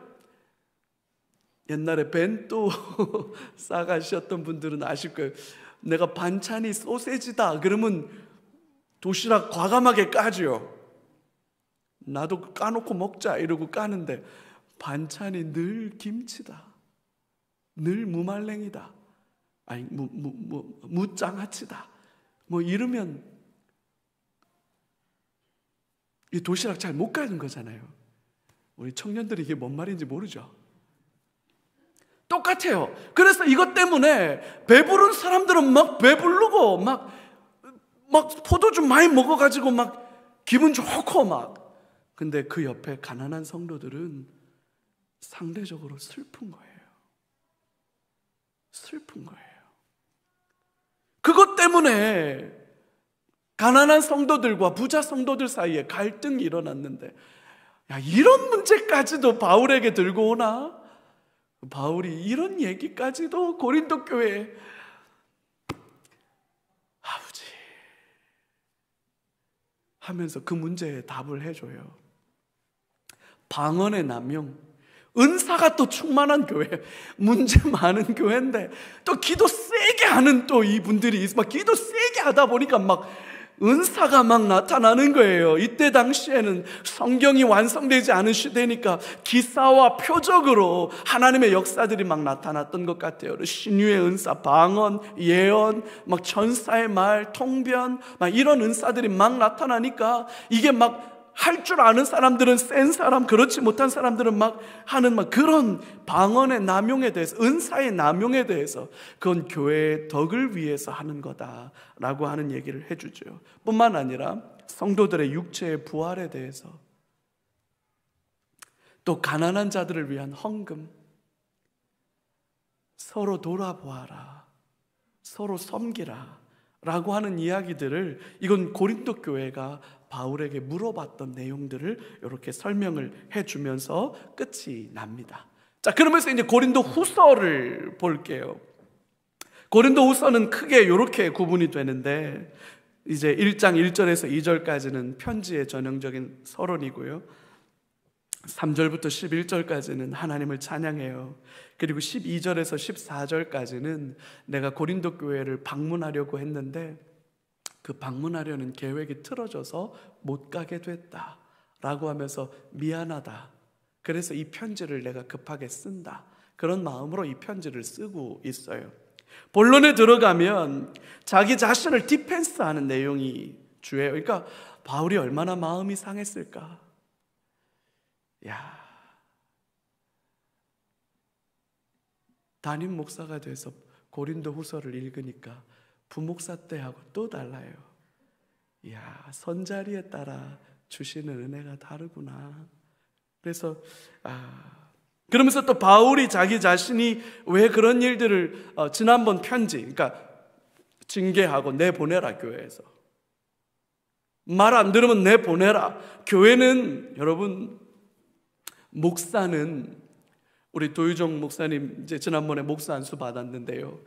A: 옛날에 벤또 싸가셨던 분들은 아실 거예요. 내가 반찬이 소세지다 그러면 도시락 과감하게 까죠. 나도 까놓고 먹자 이러고 까는데 반찬이 늘 김치다, 늘 무말랭이다, 아니 무장아찌다 뭐 이러면 이 도시락 잘 못 가는 거잖아요. 우리 청년들이 이게 뭔 말인지 모르죠. 똑같아요. 그래서 이것 때문에 배부른 사람들은 막 배부르고 막 포도주 많이 먹어가지고 막 기분 좋고 막. 근데 그 옆에 가난한 성도들은 상대적으로 슬픈 거예요. 슬픈 거예요. 그것 때문에 가난한 성도들과 부자 성도들 사이에 갈등이 일어났는데, 이런 문제까지도 바울에게 들고 오나? 바울이 이런 얘기까지도 고린도 교회에 아버지 하면서 그 문제에 답을 해줘요. 방언의 남용, 은사가 또 충만한 교회, 문제 많은 교회인데 또 기도 세게 하는 또 이분들이 막 기도 세게 하다 보니까 막 은사가 막 나타나는 거예요. 이때 당시에는 성경이 완성되지 않은 시대니까 기사와 표적으로 하나님의 역사들이 막 나타났던 것 같아요. 신유의 은사, 방언, 예언, 막 천사의 말, 통변, 막 이런 은사들이 막 나타나니까 이게 막 할 줄 아는 사람들은 센 사람, 그렇지 못한 사람들은 막 하는 막 그런 방언의 남용에 대해서, 은사의 남용에 대해서 그건 교회의 덕을 위해서 하는 거다라고 하는 얘기를 해주죠. 뿐만 아니라 성도들의 육체의 부활에 대해서, 또 가난한 자들을 위한 헌금, 서로 돌아보아라, 서로 섬기라 라고 하는 이야기들을, 이건 고린도 교회가 바울에게 물어봤던 내용들을 이렇게 설명을 해주면서 끝이 납니다. 자, 그러면서 이제 고린도 후서를 볼게요. 고린도 후서는 크게 이렇게 구분이 되는데, 이제 1장 1절에서 2절까지는 편지의 전형적인 서론이고요, 3절부터 11절까지는 하나님을 찬양해요. 그리고 12절에서 14절까지는 내가 고린도 교회를 방문하려고 했는데 그 방문하려는 계획이 틀어져서 못 가게 됐다 라고 하면서 미안하다, 그래서 이 편지를 내가 급하게 쓴다, 그런 마음으로 이 편지를 쓰고 있어요. 본론에 들어가면 자기 자신을 디펜스하는 내용이 주예요. 그러니까 바울이 얼마나 마음이 상했을까. 담임 목사가 돼서 고린도 후서를 읽으니까 부목사 때하고 또 달라요. 선자리에 따라 주시는 은혜가 다르구나. 그래서 그러면서 또 바울이 자기 자신이 왜 그런 일들을 지난번 편지, 그러니까 징계하고 내보내라, 교회에서 말 안 들으면 내보내라. 교회는, 여러분, 목사는, 우리 도유정 목사님 이제 지난번에 목사 안수 받았는데요,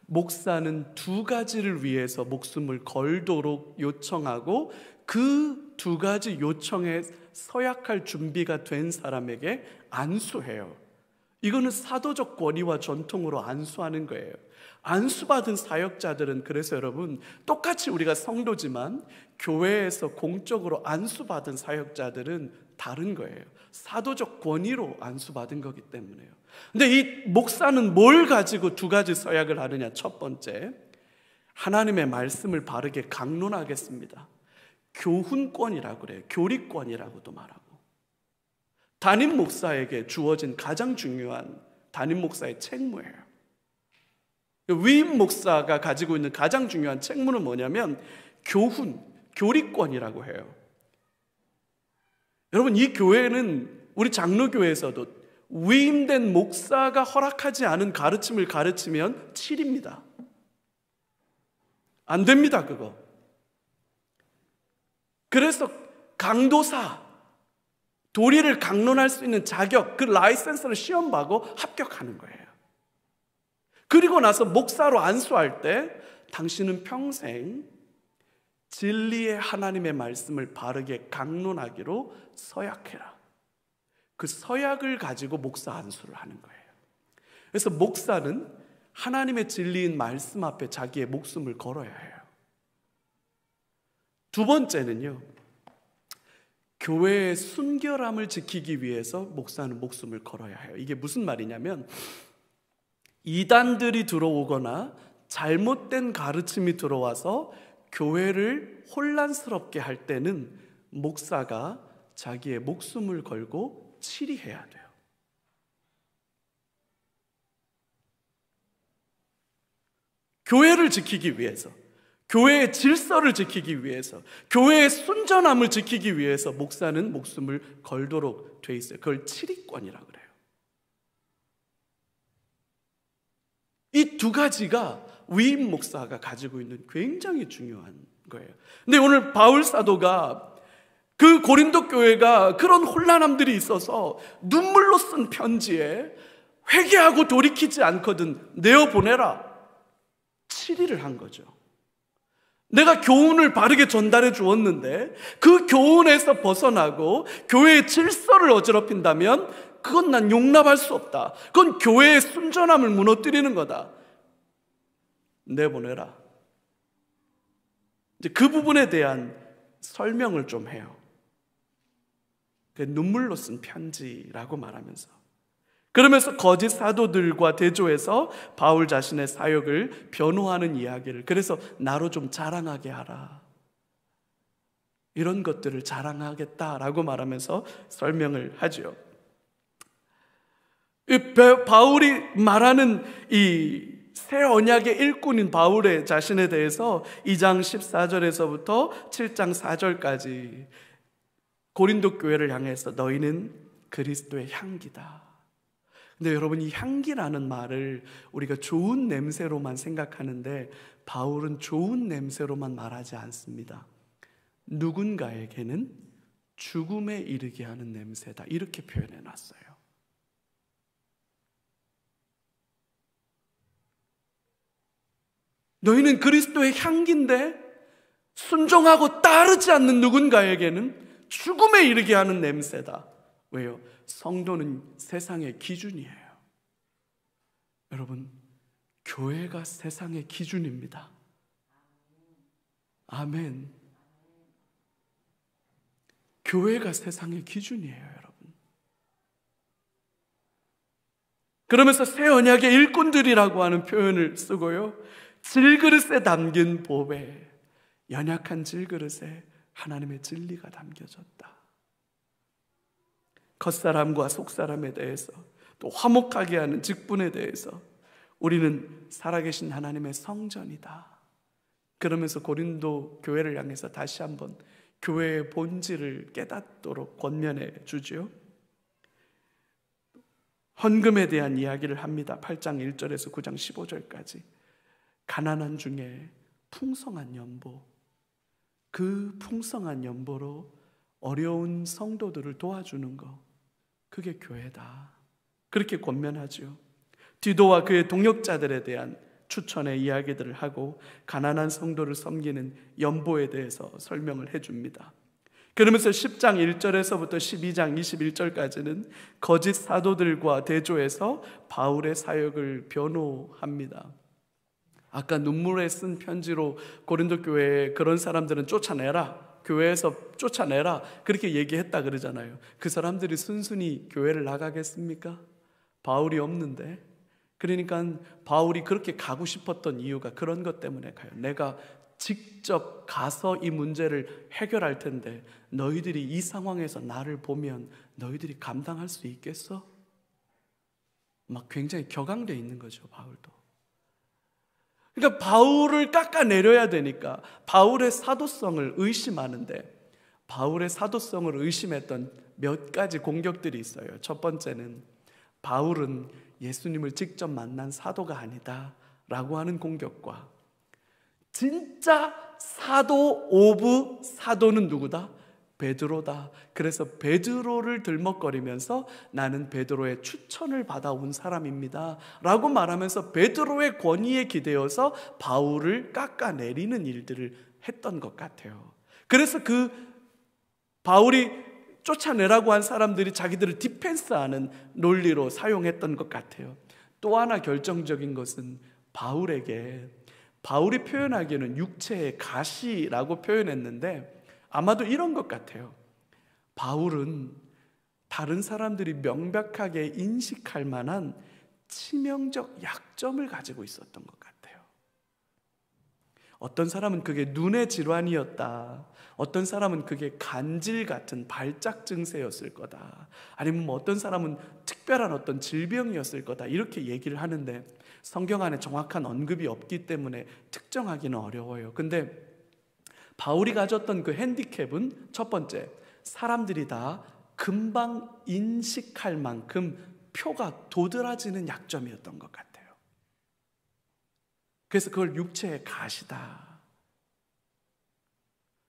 A: 목사는 두 가지를 위해서 목숨을 걸도록 요청하고 그 두 가지 요청에 서약할 준비가 된 사람에게 안수해요. 이거는 사도적 권위와 전통으로 안수하는 거예요. 안수받은 사역자들은, 그래서 여러분, 똑같이 우리가 성도지만 교회에서 공적으로 안수받은 사역자들은 다른 거예요. 사도적 권위로 안수받은 거기 때문에요. 근데 이 목사는 뭘 가지고 두 가지 서약을 하느냐? 첫 번째, 하나님의 말씀을 바르게 강론하겠습니다. 교훈권이라고 그래요. 교리권이라고도 말하고, 담임 목사에게 주어진 가장 중요한 담임 목사의 책무예요. 위임 목사가 가지고 있는 가장 중요한 책무는 뭐냐면 교훈, 교리권이라고 해요. 여러분, 이 교회는, 우리 장로교회에서도 위임된 목사가 허락하지 않은 가르침을 가르치면 칠입니다. 안 됩니다, 그거. 그래서 강도사, 도리를 강론할 수 있는 자격, 그 라이센스를 시험 봐고 합격하는 거예요. 그리고 나서 목사로 안수할 때 당신은 평생 진리의 하나님의 말씀을 바르게 강론하기로 서약해라. 그 서약을 가지고 목사 안수를 하는 거예요. 그래서 목사는 하나님의 진리인 말씀 앞에 자기의 목숨을 걸어야 해요. 두 번째는요, 교회의 순결함을 지키기 위해서 목사는 목숨을 걸어야 해요. 이게 무슨 말이냐면, 이단들이 들어오거나 잘못된 가르침이 들어와서 교회를 혼란스럽게 할 때는 목사가 자기의 목숨을 걸고 치리해야 돼요. 교회를 지키기 위해서, 교회의 질서를 지키기 위해서, 교회의 순전함을 지키기 위해서 목사는 목숨을 걸도록 돼 있어요. 그걸 치리권이라고 그래요. 이 두 가지가 위임 목사가 가지고 있는 굉장히 중요한 거예요. 근데 오늘 바울 사도가 그 고린도 교회가 그런 혼란함들이 있어서 눈물로 쓴 편지에 회개하고 돌이키지 않거든 내어보내라, 치리를 한 거죠. 내가 교훈을 바르게 전달해 주었는데 그 교훈에서 벗어나고 교회의 질서를 어지럽힌다면 그건 난 용납할 수 없다. 그건 교회의 순전함을 무너뜨리는 거다. 내보내라. 이제 그 부분에 대한 설명을 좀 해요. 눈물로 쓴 편지라고 말하면서, 그러면서 거짓 사도들과 대조해서 바울 자신의 사역을 변호하는 이야기를, 그래서 나로 좀 자랑하게 하라, 이런 것들을 자랑하겠다라고 말하면서 설명을 하죠. 바울이 말하는 이 새 언약의 일꾼인 바울의 자신에 대해서 2장 14절에서부터 7장 4절까지 고린도 교회를 향해서 너희는 그리스도의 향기다. 근데 여러분, 이 향기라는 말을 우리가 좋은 냄새로만 생각하는데 바울은 좋은 냄새로만 말하지 않습니다. 누군가에게는 죽음에 이르게 하는 냄새다, 이렇게 표현해 놨어요. 너희는 그리스도의 향기인데 순종하고 따르지 않는 누군가에게는 죽음에 이르게 하는 냄새다. 왜요? 성도는 세상의 기준이에요. 여러분, 교회가 세상의 기준입니다. 아멘. 교회가 세상의 기준이에요, 여러분. 그러면서 새 언약의 일꾼들이라고 하는 표현을 쓰고요, 질그릇에 담긴 보배, 연약한 질그릇에 하나님의 진리가 담겨졌다. 겉사람과 속사람에 대해서, 또 화목하게 하는 직분에 대해서 우리는 살아계신 하나님의 성전이다. 그러면서 고린도 교회를 향해서 다시 한번 교회의 본질을 깨닫도록 권면해 주죠. 헌금에 대한 이야기를 합니다. 8장 1절에서 9장 15절까지. 가난한 중에 풍성한 연보, 그 풍성한 연보로 어려운 성도들을 도와주는 것, 그게 교회다, 그렇게 권면하죠. 디도와 그의 동역자들에 대한 추천의 이야기들을 하고 가난한 성도를 섬기는 연보에 대해서 설명을 해줍니다. 그러면서 10장 1절에서부터 12장 21절까지는 거짓 사도들과 대조해서 바울의 사역을 변호합니다. 아까 눈물에 쓴 편지로 고린도 교회에 그런 사람들은 쫓아내라, 교회에서 쫓아내라 그렇게 얘기했다 그러잖아요. 그 사람들이 순순히 교회를 나가겠습니까? 바울이 없는데. 그러니까 바울이 그렇게 가고 싶었던 이유가 그런 것 때문에 가요. 내가 직접 가서 이 문제를 해결할 텐데 너희들이 이 상황에서 나를 보면 너희들이 감당할 수 있겠어? 막 굉장히 격앙돼 있는 거죠, 바울도. 그러니까 바울을 깎아내려야 되니까 바울의 사도성을 의심하는데, 바울의 사도성을 의심했던 몇 가지 공격들이 있어요. 첫 번째는 바울은 예수님을 직접 만난 사도가 아니다 라고 하는 공격과, 진짜 사도 오브 사도는 누구다? 베드로다. 그래서 베드로를 들먹거리면서 나는 베드로의 추천을 받아온 사람입니다 라고 말하면서 베드로의 권위에 기대어서 바울을 깎아내리는 일들을 했던 것 같아요. 그래서 그 바울이 쫓아내라고 한 사람들이 자기들을 디펜스하는 논리로 사용했던 것 같아요. 또 하나 결정적인 것은 바울이 표현하기에는 육체의 가시라고 표현했는데 아마도 이런 것 같아요. 바울은 다른 사람들이 명백하게 인식할 만한 치명적 약점을 가지고 있었던 것 같아요. 어떤 사람은 그게 눈의 질환이었다, 어떤 사람은 그게 간질 같은 발작 증세였을 거다, 아니면 뭐 어떤 사람은 특별한 어떤 질병이었을 거다, 이렇게 얘기를 하는데 성경 안에 정확한 언급이 없기 때문에 특정하기는 어려워요. 근데 바울이 가졌던 그 핸디캡은 첫 번째, 사람들이 다 금방 인식할 만큼 표가 도드라지는 약점이었던 것 같아요. 그래서 그걸 육체의 가시다.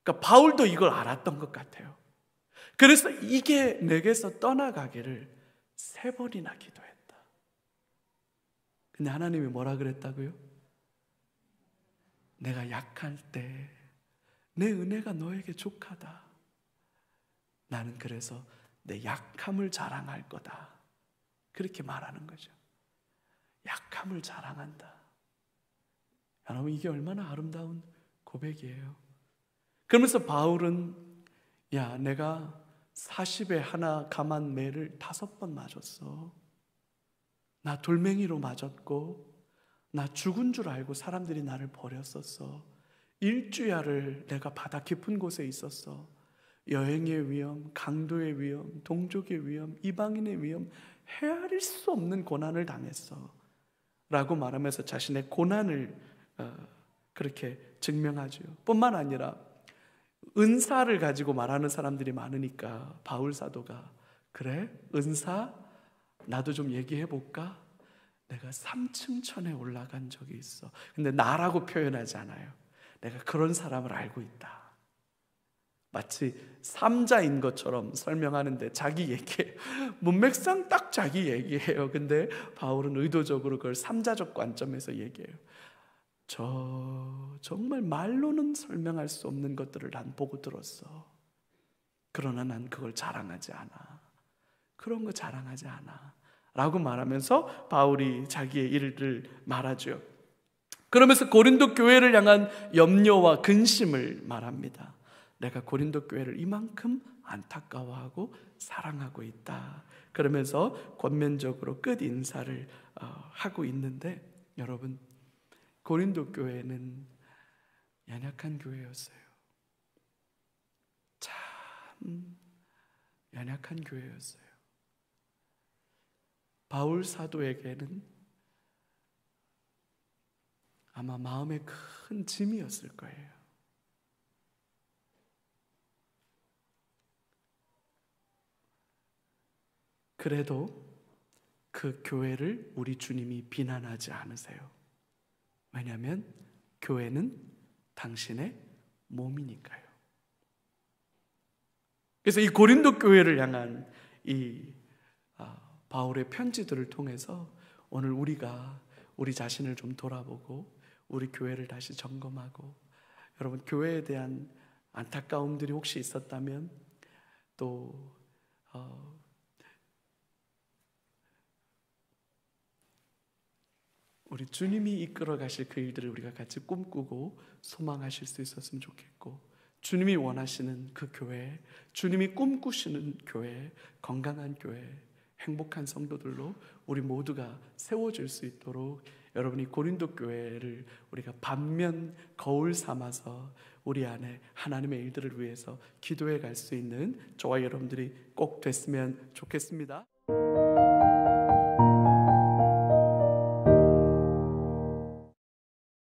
A: 그러니까 바울도 이걸 알았던 것 같아요. 그래서 이게 내게서 떠나가기를 3번이나 기도했다. 근데 하나님이 뭐라 그랬다고요? 내가 약할 때 내 은혜가 너에게 족하다. 나는 그래서 내 약함을 자랑할 거다. 그렇게 말하는 거죠. 약함을 자랑한다. 여러분, 이게 얼마나 아름다운 고백이에요. 그러면서 바울은 내가 40에 하나 감한 매를 5번 맞았어. 나 돌멩이로 맞았고 나 죽은 줄 알고 사람들이 나를 버렸었어. 일주야를 내가 바다 깊은 곳에 있었어. 여행의 위험, 강도의 위험, 동족의 위험, 이방인의 위험, 헤아릴 수 없는 고난을 당했어 라고 말하면서 자신의 고난을 그렇게 증명하죠. 뿐만 아니라 은사를 가지고 말하는 사람들이 많으니까 바울 사도가, 그래? 은사? 나도 좀 얘기해 볼까? 내가 3층 천에 올라간 적이 있어. 근데 나라고 표현하지 않아요. 내가 그런 사람을 알고 있다. 마치 3자인 것처럼 설명하는데 자기 얘기예요. 문맥상 딱 자기 얘기예요. 근데 바울은 의도적으로 그걸 3자적 관점에서 얘기해요. 정말 말로는 설명할 수 없는 것들을 난 보고 들었어. 그러나 난 그걸 자랑하지 않아. 그런 거 자랑하지 않아 라고 말하면서 바울이 자기의 일을 말하죠. 그러면서 고린도 교회를 향한 염려와 근심을 말합니다. 내가 고린도 교회를 이만큼 안타까워하고 사랑하고 있다. 그러면서 권면적으로 끝 인사를 하고 있는데, 여러분, 고린도 교회는 연약한 교회였어요. 참 연약한 교회였어요. 바울 사도에게는 아마 마음의 큰 짐이었을 거예요. 그래도 그 교회를 우리 주님이 비난하지 않으세요. 왜냐하면 교회는 당신의 몸이니까요. 그래서 이 고린도 교회를 향한 이 바울의 편지들을 통해서 오늘 우리가 우리 자신을 좀 돌아보고 우리 교회를 다시 점검하고, 여러분, 교회에 대한 안타까움들이 혹시 있었다면 또 우리 주님이 이끌어 가실 그 일들을 우리가 같이 꿈꾸고 소망하실 수 있었으면 좋겠고, 주님이 원하시는 그 교회, 주님이 꿈꾸시는 교회, 건강한 교회, 행복한 성도들로 우리 모두가 세워질 수 있도록 여러분이 고린도 교회를 우리가 반면 거울 삼아서 우리 안에 하나님의 일들을 위해서 기도해 갈 수 있는 저와 여러분들이 꼭 됐으면 좋겠습니다.